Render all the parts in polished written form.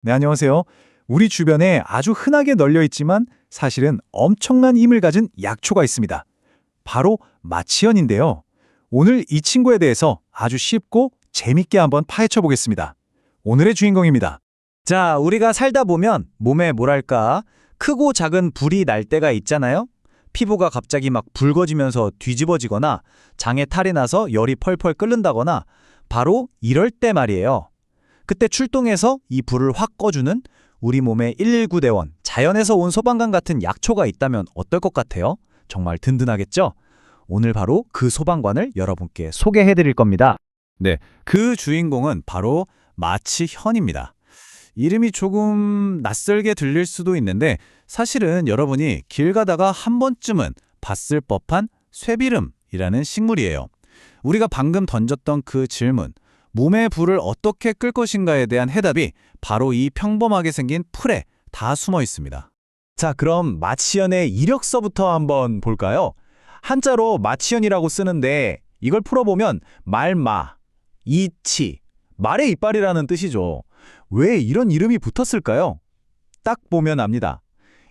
네, 안녕하세요. 우리 주변에 아주 흔하게 널려 있지만 사실은 엄청난 힘을 가진 약초가 있습니다. 바로 마취현인데요. 오늘 이 친구에 대해서 아주 쉽고 재밌게 한번 파헤쳐 보겠습니다. 오늘의 주인공입니다. 자, 우리가 살다 보면 몸에 뭐랄까, 크고 작은 불이 날 때가 있잖아요? 피부가 갑자기 막 붉어지면서 뒤집어지거나 장에 탈이 나서 열이 펄펄 끓는다거나 바로 이럴 때 말이에요. 그때 출동해서 이 불을 확 꺼주는 우리 몸의 119 대원, 자연에서 온 소방관 같은 약초가 있다면 어떨 것 같아요? 정말 든든하겠죠? 오늘 바로 그 소방관을 여러분께 소개해 드릴 겁니다. 네, 그 주인공은 바로 마취현입니다. 이름이 조금 낯설게 들릴 수도 있는데 사실은 여러분이 길 가다가 한 번쯤은 봤을 법한 쇠비름이라는 식물이에요. 우리가 방금 던졌던 그 질문, 몸의 불을 어떻게 끌 것인가에 대한 해답이 바로 이 평범하게 생긴 풀에 다 숨어 있습니다. 자, 그럼 마취현의 이력서부터 한번 볼까요? 한자로 마취현이라고 쓰는데 이걸 풀어보면 말마, 이치, 말의 이빨이라는 뜻이죠. 왜 이런 이름이 붙었을까요? 딱 보면 압니다.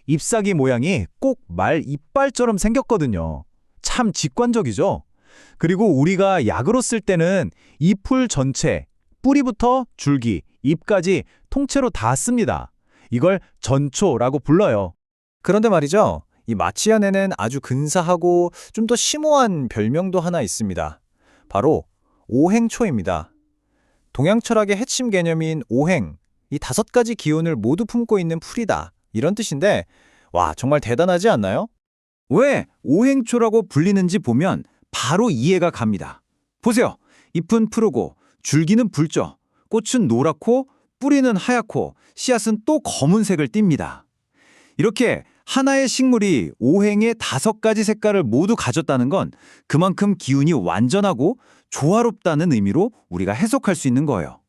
잎사귀 모양이 꼭 말 이빨처럼 생겼거든요. 참 직관적이죠? 그리고 우리가 약으로 쓸 때는 이 풀 전체, 뿌리부터 줄기, 잎까지 통째로 다 씁니다. 이걸 전초라고 불러요. 그런데 말이죠. 이 마취현에는 아주 근사하고 좀 더 심오한 별명도 하나 있습니다. 바로 오행초입니다. 동양 철학의 핵심 개념인 오행, 이 5가지 기운을 모두 품고 있는 풀이다. 이런 뜻인데, 와, 정말 대단하지 않나요? 왜 오행초라고 불리는지 보면 바로 이해가 갑니다. 보세요. 잎은 푸르고 줄기는 붉죠. 꽃은 노랗고 뿌리는 하얗고 씨앗은 또 검은색을 띱니다. 이렇게 하나의 식물이 오행의 5가지 색깔을 모두 가졌다는 건 그만큼 기운이 완전하고 조화롭다는 의미로 우리가 해석할 수 있는 거예요.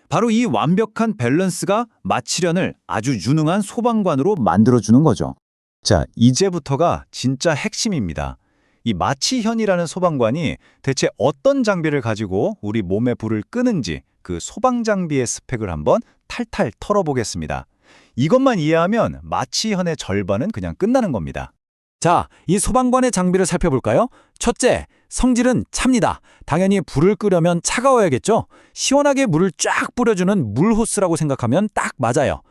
바로 이 완벽한 밸런스가 마취현을 아주 유능한 소방관으로 만들어주는 거죠. 자, 이제부터가 진짜 핵심입니다. 이 마취현이라는 소방관이 대체 어떤 장비를 가지고 우리 몸의 불을 끄는지 그 소방장비의 스펙을 한번 탈탈 털어보겠습니다. 이것만 이해하면 마취현의 절반은 그냥 끝나는 겁니다. 자, 이 소방관의 장비를 살펴볼까요? 첫째, 성질은 찹니다. 당연히 불을 끄려면 차가워야겠죠? 시원하게 물을 쫙 뿌려주는 물호스라고 생각하면 딱 맞아요.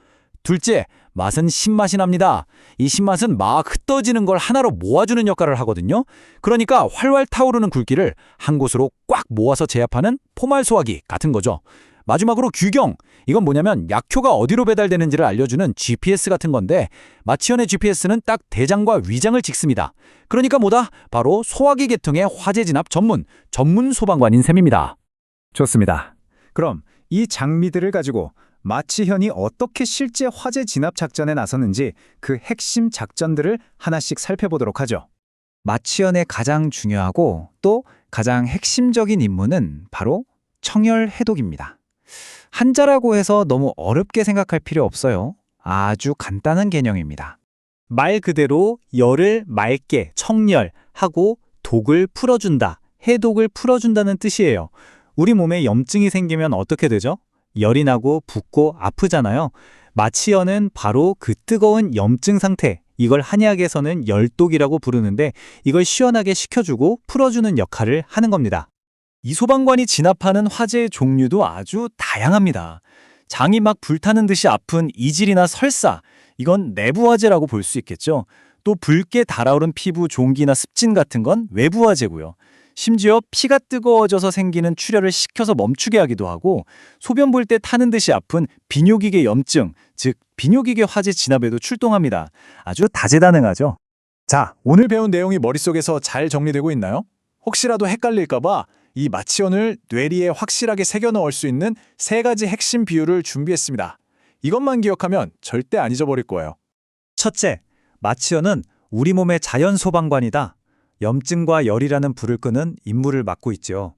둘째, 맛은 신맛이 납니다. 이 신맛은 막 흩어지는 걸 하나로 모아주는 역할을 하거든요. 그러니까 활활 타오르는 굴기를 한 곳으로 꽉 모아서 제압하는 포말소화기 같은 거죠. 마지막으로 규경, 이건 뭐냐면 약효가 어디로 배달되는지를 알려주는 GPS 같은 건데 마취현의 GPS는 딱 대장과 위장을 찍습니다. 그러니까 뭐다? 바로 소화기 계통의 화재 진압 전문 소방관인 셈입니다. 좋습니다. 그럼 이 장비들을 가지고 마취현이 어떻게 실제 화재 진압 작전에 나서는지 그 핵심 작전들을 하나씩 살펴보도록 하죠. 마취현의 가장 중요하고 또 가장 핵심적인 임무는 바로 청열 해독입니다. 한자라고 해서 너무 어렵게 생각할 필요 없어요. 아주 간단한 개념입니다. 말 그대로 열을 맑게 청열하고 독을 풀어준다, 해독을 풀어준다는 뜻이에요. 우리 몸에 염증이 생기면 어떻게 되죠? 열이 나고 붓고 아프잖아요. 마취현은 바로 그 뜨거운 염증 상태, 이걸 한의학에서는 열독이라고 부르는데 이걸 시원하게 식혀주고 풀어주는 역할을 하는 겁니다. 이 소방관이 진압하는 화재의 종류도 아주 다양합니다. 장이 막 불타는 듯이 아픈 이질이나 설사, 이건 내부 화재라고 볼 수 있겠죠. 또 붉게 달아오른 피부 종기나 습진 같은 건 외부 화재고요. 심지어 피가 뜨거워져서 생기는 출혈을 식혀서 멈추게 하기도 하고 소변 볼 때 타는 듯이 아픈 비뇨기계 염증, 즉 비뇨기계 화재 진압에도 출동합니다. 아주 다재다능하죠. 자, 오늘 배운 내용이 머릿속에서 잘 정리되고 있나요? 혹시라도 헷갈릴까 봐 이 마취현을 뇌리에 확실하게 새겨 넣을 수 있는 3가지 핵심 비율을 준비했습니다. 이것만 기억하면 절대 안 잊어버릴 거예요. 첫째, 마취현은 우리 몸의 자연 소방관이다. 염증과 열이라는 불을 끄는 임무를 맡고 있죠.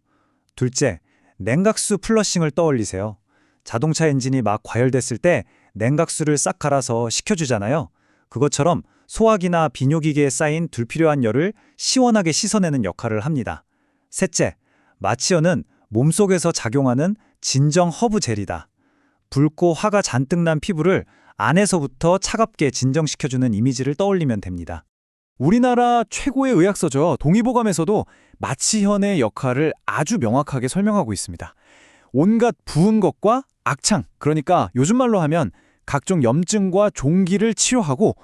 둘째, 냉각수 플러싱을 떠올리세요. 자동차 엔진이 막 과열됐을 때 냉각수를 싹 갈아서 식혀주잖아요. 그것처럼 소화기나 비뇨기계에 쌓인 불필요한 열을 시원하게 씻어내는 역할을 합니다. 셋째, 마취현은 몸속에서 작용하는 진정 허브 젤이다. 붉고 화가 잔뜩 난 피부를 안에서부터 차갑게 진정시켜주는 이미지를 떠올리면 됩니다. 우리나라 최고의 의학서죠. 동의보감에서도 마취현의 역할을 아주 명확하게 설명하고 있습니다. 온갖 부은 것과 악창, 그러니까 요즘 말로 하면 각종 염증과 종기를 치료하고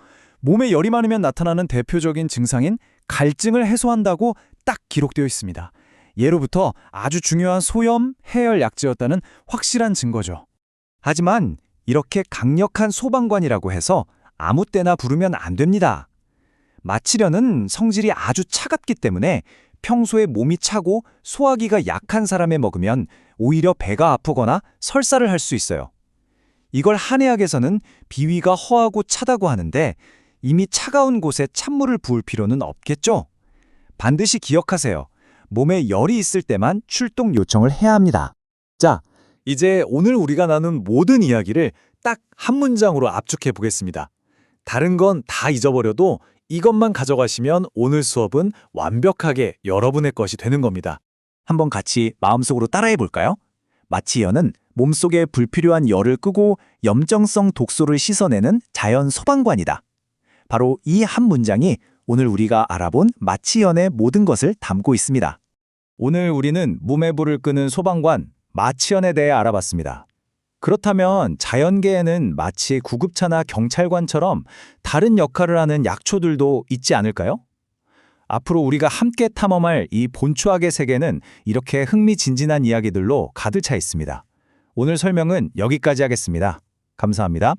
몸에 열이 많으면 나타나는 대표적인 증상인 갈증을 해소한다고 딱 기록되어 있습니다. 예로부터 아주 중요한 소염, 해열 약재였다는 확실한 증거죠. 하지만 이렇게 강력한 소방관이라고 해서 아무 때나 부르면 안 됩니다. 마취련은 성질이 아주 차갑기 때문에 평소에 몸이 차고 소화기가 약한 사람에 먹으면 오히려 배가 아프거나 설사를 할 수 있어요. 이걸 한의학에서는 비위가 허하고 차다고 하는데 이미 차가운 곳에 찬물을 부을 필요는 없겠죠? 반드시 기억하세요. 몸에 열이 있을 때만 출동 요청을 해야 합니다. 자, 이제 오늘 우리가 나눈 모든 이야기를 딱 한 문장으로 압축해 보겠습니다. 다른 건 다 잊어버려도 이것만 가져가시면 오늘 수업은 완벽하게 여러분의 것이 되는 겁니다. 한번 같이 마음속으로 따라해 볼까요? 마취연은 몸속에 불필요한 열을 끄고 염증성 독소를 씻어내는 자연 소방관이다. 바로 이 한 문장이 오늘 우리가 알아본 마취연의 모든 것을 담고 있습니다. 오늘 우리는 몸에 불을 끄는 소방관, 마취연에 대해 알아봤습니다. 그렇다면 자연계에는 마치 구급차나 경찰관처럼 다른 역할을 하는 약초들도 있지 않을까요? 앞으로 우리가 함께 탐험할 이 본초학의 세계는 이렇게 흥미진진한 이야기들로 가득 차 있습니다. 오늘 설명은 여기까지 하겠습니다. 감사합니다.